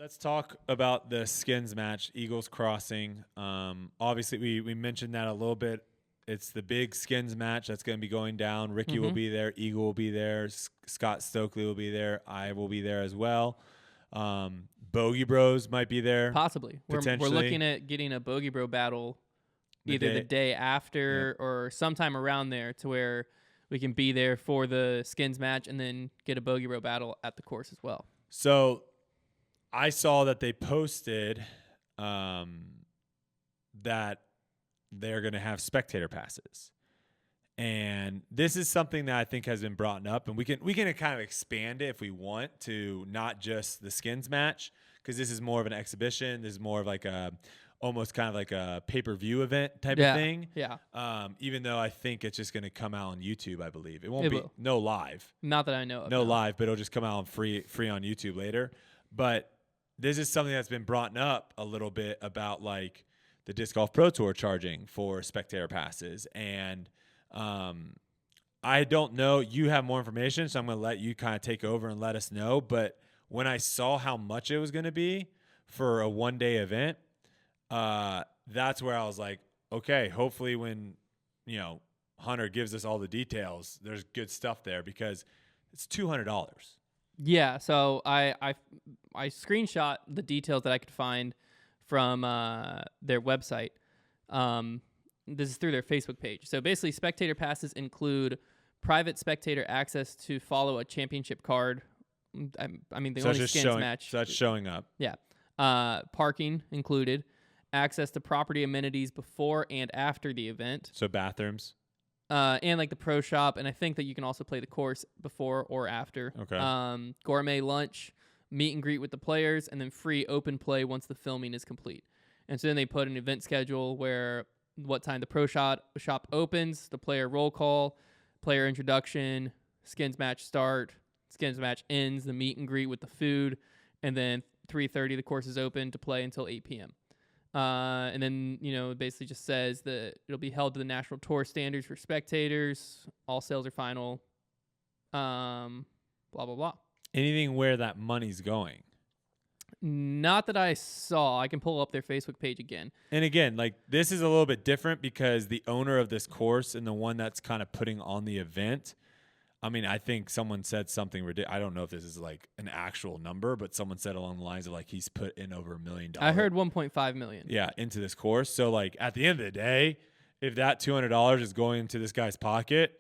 Let's talk about the skins match, Eagles Crossing. Obviously, we mentioned that a little bit. It's the big skins match that's going to be going down. Ricky will be there. Eagle will be there. Scott Stokely will be there. I will be there as well. Bogey Bros might be there. Possibly. We're Potentially. looking at getting a Bogey Bro battle either the day after or sometime around there to where we can be there for the skins match and then get a Bogey Bro battle at the course as well. So I saw that they posted that they're going to have spectator passes. And this is something that I think has been brought up, and we can kind of expand it if we want to not just the skins match, because this is more of an exhibition. This is more of like almost kind of like a pay-per-view event type of thing. Yeah. Even though I think it's just going to come out on YouTube, I believe. It won't be no live. Not that I know of. No live, but it'll just come out on free on YouTube later. But this is something that's been brought up a little bit about like the Disc Golf Pro Tour charging for spectator passes. And I don't know. You have more information, so I'm going to let you kind of take over and let us know. But when I saw how much it was going to be for a one-day event, that's where I was like, okay, hopefully when, Hunter gives us all the details, there's good stuff there because it's $200. Yeah, so I screenshot the details that I could find from their website. This is through their Facebook page. So basically, spectator passes include private spectator access to follow a championship card. I mean, the only skins match. So that's showing up. Yeah. Parking included. Access to property amenities before and after the event. So bathrooms. And like the pro shop. And I think that you can also play the course before or after. Okay. Gourmet lunch, meet and greet with the players, and then free open play once the filming is complete. And so then they put an event schedule where what time the pro shop opens, the player roll call, player introduction, skins match start, skins match ends, the meet and greet with the food, and then 3:30 the course is open to play until 8 p.m. And then, it basically just says that it'll be held to the National Tour standards for spectators. All sales are final. Blah, blah, blah. Anything where that money's going? Not that I saw. I can pull up their Facebook page again. And again, like this is a little bit different because the owner of this course and the one that's kind of putting on the event, I mean, I think someone said something ridiculous. I don't know if this is like an actual number, but someone said along the lines of like he's put in over $1 million. I heard 1.5 million. Yeah, into this course. So like at the end of the day, if that $200 is going into this guy's pocket,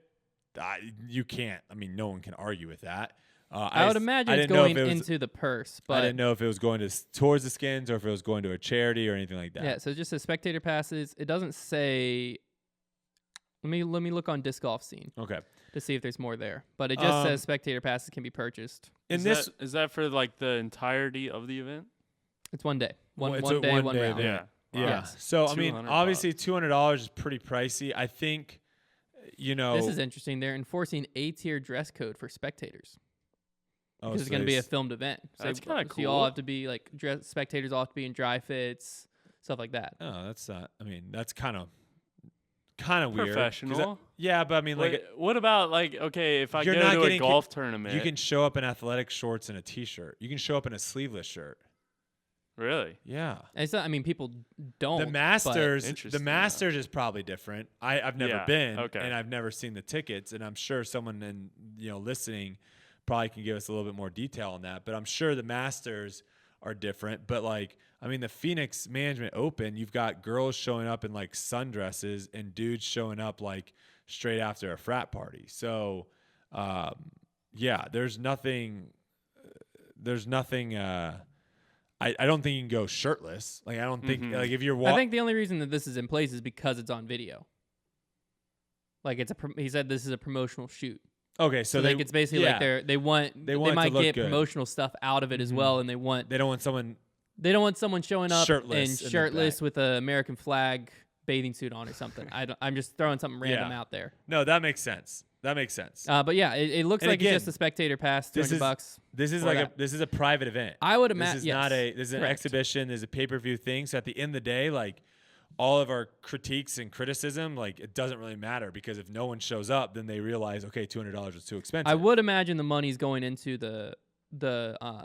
you can't. I mean, no one can argue with that. I would imagine it's going into the purse, but I didn't know if it was going towards the skins or if it was going to a charity or anything like that. Yeah, so it just says spectator passes. It doesn't say. Let me look on Disc Golf Scene. Okay. To see if there's more there, but it just says spectator passes can be purchased. Is that for like the entirety of the event? It's one day, one day, one round. Yeah. Yeah. Yes. So I mean, obviously $200 is pretty pricey. I think, this is interesting. They're enforcing A-tier dress code for spectators. Because it's going to be a filmed event. So that's kind of cool. So you all have to be like spectators all have to be in dry fits, stuff like that. Oh, that's not. I mean, that's kind of weird. Professional. Yeah, but I mean, like, what about like, okay, if I go to a golf tournament, you can show up in athletic shorts and a t-shirt. You can show up in a sleeveless shirt. Really? Yeah. It's not. I mean, people don't. The Masters is probably different. I've never been, and I've never seen the tickets, and I'm sure someone listening probably can give us a little bit more detail on that. But I'm sure the Masters are different. But like, I mean, the Phoenix Management Open, you've got girls showing up in like sundresses and dudes showing up like straight after a frat party. So, there's nothing. I don't think you can go shirtless. Like, I don't think like if you're. I think the only reason that this is in place is because it's on video. Like he said, this is a promotional shoot. Okay, so it's basically like they might get good. Promotional stuff out of it as well, and they don't want someone showing up shirtless with an American flag bathing suit on or something. I'm just throwing something random out there. No, that makes sense. But yeah, it looks like it's just a spectator pass, $200. This is a private event. I would imagine. This is an exhibition. There's a pay-per-view thing. So at the end of the day, like all of our critiques and criticism, like it doesn't really matter because if no one shows up, then they realize, okay, $200 is too expensive. I would imagine the money's going into the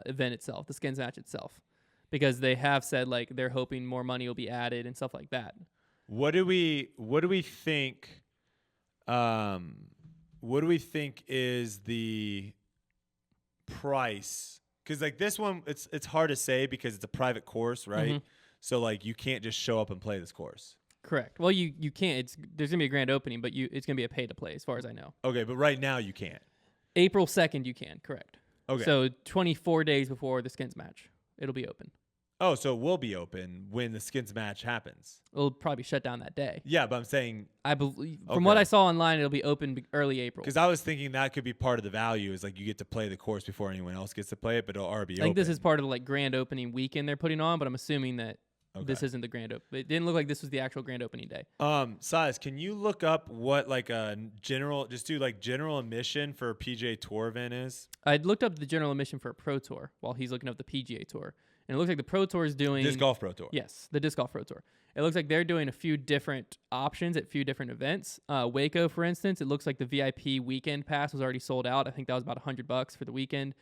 event itself, the skins match itself. because they have said like they're hoping more money will be added and stuff like that. What do we think? What do we think is the price? Because like this one, it's hard to say because it's a private course, right? Mhm. So like you can't just show up and play this course. Correct. Well, you can't. There's gonna be a grand opening, but it's gonna be a pay to play as far as I know. Okay, but right now you can't. April 2nd, you can. Correct. Okay. So 24 days before the skins match, it'll be open. Oh, so it will be open when the skins match happens. It'll probably shut down that day. Yeah, but I'm saying I believe from what Okay. I saw online, it'll be open early April. because I was thinking that could be part of the value is like you get to play the course before anyone else gets to play it, but it'll already be I think open. this is part of the like grand opening weekend they're putting on, but I'm assuming that this Okay. isn't the grand open. It didn't look like this was the actual grand opening day. Size, can you look up what like a just do like general admission for a PGA Tour event is? I looked up the general admission for a Pro Tour while he's looking up the PGA Tour, and it looks like the Pro Tour is doing Disc Golf Pro Tour. Yes, the Disc Golf Pro Tour. It looks like they're doing a few different options at a few different events. Waco, for instance, it looks like the VIP weekend pass was already sold out. I think that was about $100 for the weekend.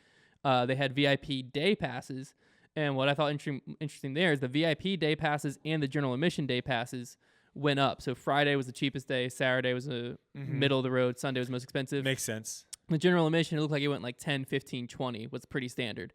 They had VIP day passes, and what I thought interesting there is the VIP day passes and the general admission day passes went up. So Friday was the cheapest day, Saturday was a middle of the road, Sunday was most expensive. Makes sense. The general admission, it looked like it went like 10, 15, 20 was pretty standard.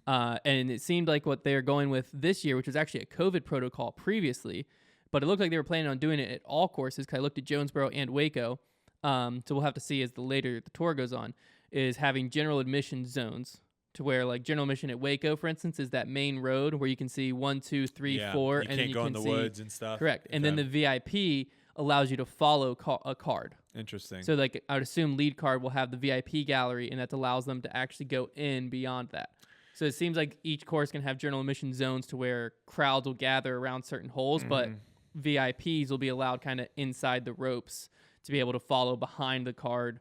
And it seemed like what they're going with this year, which was actually a COVID protocol previously, but it looked like they were planning on doing it at all courses because I looked at Jonesboro and Waco. So we'll have to see as the tour goes on, is having general admission zones to where like general admission at Waco, for instance, is that main road where you can see 1, 2, 3, Yeah, 4, you and can't then you go can in the see woods and stuff. correct. And then the VIP allows you to follow a card. Interesting. So like I would assume lead card will have the VIP gallery, and that allows them to actually go in beyond that. So it seems like each course can have general admission zones to where crowds will gather around certain holes, but VIPs will be allowed kind of inside the ropes to be able to follow behind the card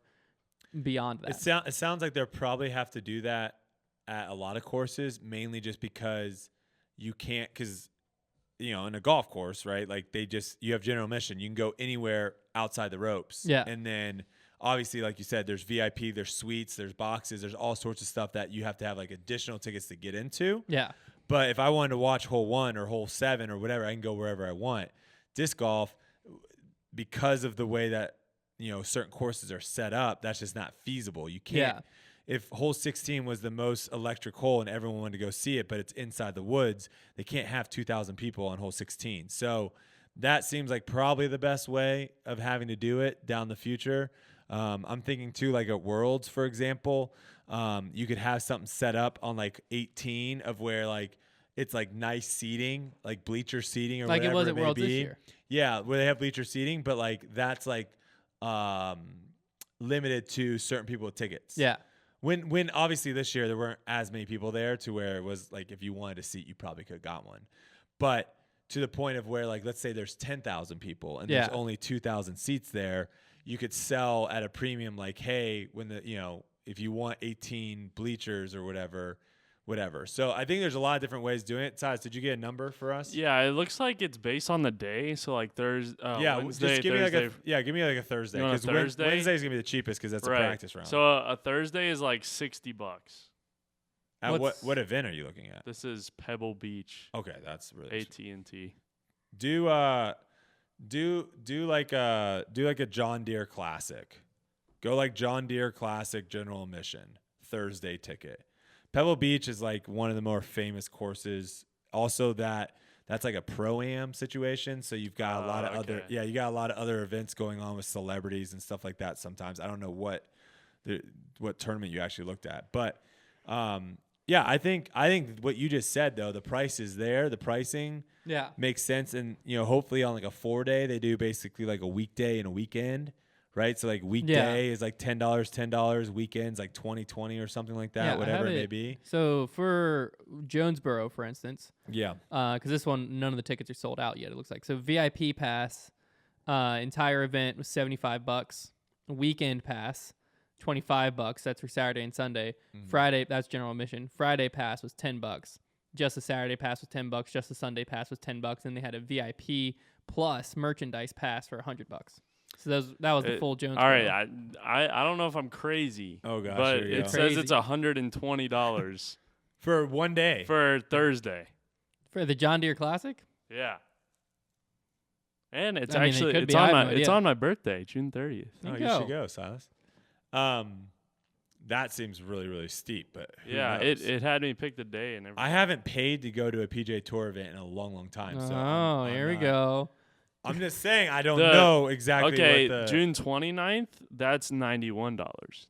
beyond that. It sounds like they'll probably have to do that at a lot of courses, mainly just because you can't, because in a golf course, right? Like you have general admission, you can go anywhere outside the ropes. Yeah. And then obviously, like you said, there's VIP, there's suites, there's boxes, there's all sorts of stuff that you have to have like additional tickets to get into. Yeah. But if I wanted to watch hole 1 or hole 7 or whatever, I can go wherever I want. Disc golf, because of the way that certain courses are set up, that's just not feasible. You can't. Yeah. If hole 16 was the most electric hole and everyone wanted to go see it, but it's inside the woods, they can't have 2,000 people on hole 16. So that seems like probably the best way of having to do it down the future. I'm thinking too, like at Worlds, for example, you could have something set up on like 18 of where like it's like nice seating, like bleacher seating or Like it whatever was at may Worlds be. this year. Yeah, where they have bleacher seating, but like that's like limited to certain people with tickets. Yeah. When obviously this year there weren't as many people there to where it was like if you wanted a seat you probably could have got one, but to the point of where like let's say there's 10,000 people and there's only 2,000 seats there, you could sell at a premium like, hey, when if you want 18 bleachers or whatever. So I think there's a lot of different ways of doing it. Size, did you get a number for us? Yeah, it looks like it's based on the day. So like Thursday, Wednesday, just give me Thursday. give me like a Thursday, You want a because Thursday? Wednesday is gonna be the cheapest because that's Right. a practice round. So a Thursday is like $60. At what's- what event are you looking at? This is Pebble Beach, Okay, that's really AT&T. do like a John Deere Classic. Go like John Deere Classic general admission Thursday ticket. Pebble Beach is like one of the more famous courses. Also that's like a pro-am situation, so you've got a lot of you got a lot of other events going on with celebrities and stuff like that sometimes. I don't know what tournament you actually looked at, but I think what you just said though, the price is there, the pricing Yeah. makes sense, and hopefully on like a 4-day they do basically like a weekday and a weekend, right? So like weekday is like $10, weekends like 20 or something like that, Yeah, I whatever have it may it. be. So for Jonesboro, for instance, Yeah. because this one, none of the tickets are sold out yet, it looks like. So VIP pass, entire event was $75. Weekend pass, $25. That's for Saturday and Sunday. Friday, that's general admission. Friday pass was $10. Just the Saturday pass was $10. Just the Sunday pass was $10. And they had a VIP plus merchandise pass for $100. So that was the full Jonesboro. All right, I don't know if I'm crazy. Oh gosh, but here we it go. says it's $120 For one day. for Thursday. For the John Deere Classic? Yeah. And it's I mean, it actually could it's be. I on have my no it's idea. on my birthday, June 30th. There Oh, you you should go. go, Silas. That seems really, really steep, but who Yeah, knows? it had me pick the day and everything. I haven't paid to go to a PJ Tour event in a long, long time. So Oh, here we go. I'm just saying I don't The- know exactly Okay, what the June 29th, that's $91.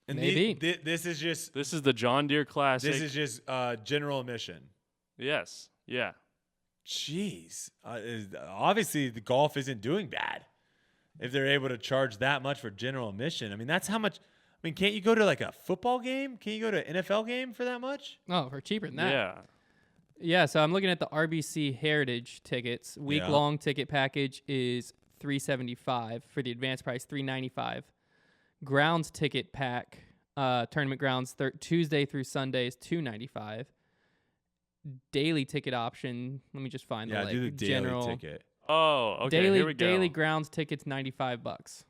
and Maybe. this is just This is the John Deere Classic. this is just general admission. yes. Yeah. Jeez, obviously the golf isn't doing bad. If they're able to charge that much for general admission, I mean that's how much. I mean, can't you go to like a football game? Can't you go to an NFL game for that much? Oh, for cheaper than that. Yeah. Yeah, so I'm looking at the RBC Heritage tickets. Week-long ticket package is $375 for the advanced price, $395. Grounds ticket pack, tournament grounds Tuesday through Sunday is $295. Daily ticket option. Let me just find Yeah, the do the daily general ticket. Oh, okay. daily here we go. daily grounds tickets $95.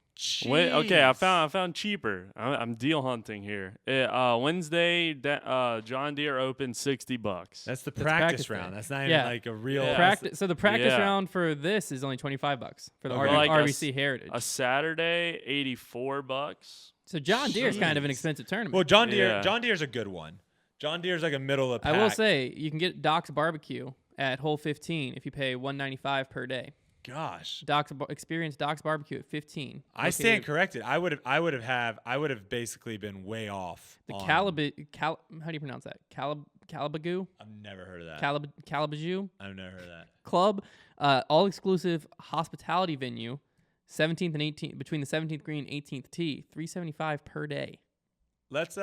Wait, okay, I Jeez. found cheaper. I'm deal hunting here. Wednesday, John Deere Open, $60. That's the That's practice practice round. day. That's not even Yeah. like a real Yeah. Practice. So the practice Yeah. round for this is only $25 for the Okay. Like RBC Heritage. A Saturday, $84. So John Deere is kind of an Jeez. expensive tournament. Well, John Deere. Yeah. John Deere's a good one. John Deere's like a middle of the I pack. will say you can get Doc's Barbecue at hole 15 if you pay $195 per day. Gosh, Experience Doc's Barbecue at 15. I stand corrected. I would have basically been way off. The on- how do you pronounce that? Calabagoo? I've never heard of that. Calabagoo I've never heard of that. Club, all exclusive hospitality venue, 17th and 18th between the 17th green and 18th tee, $375 per day. Let's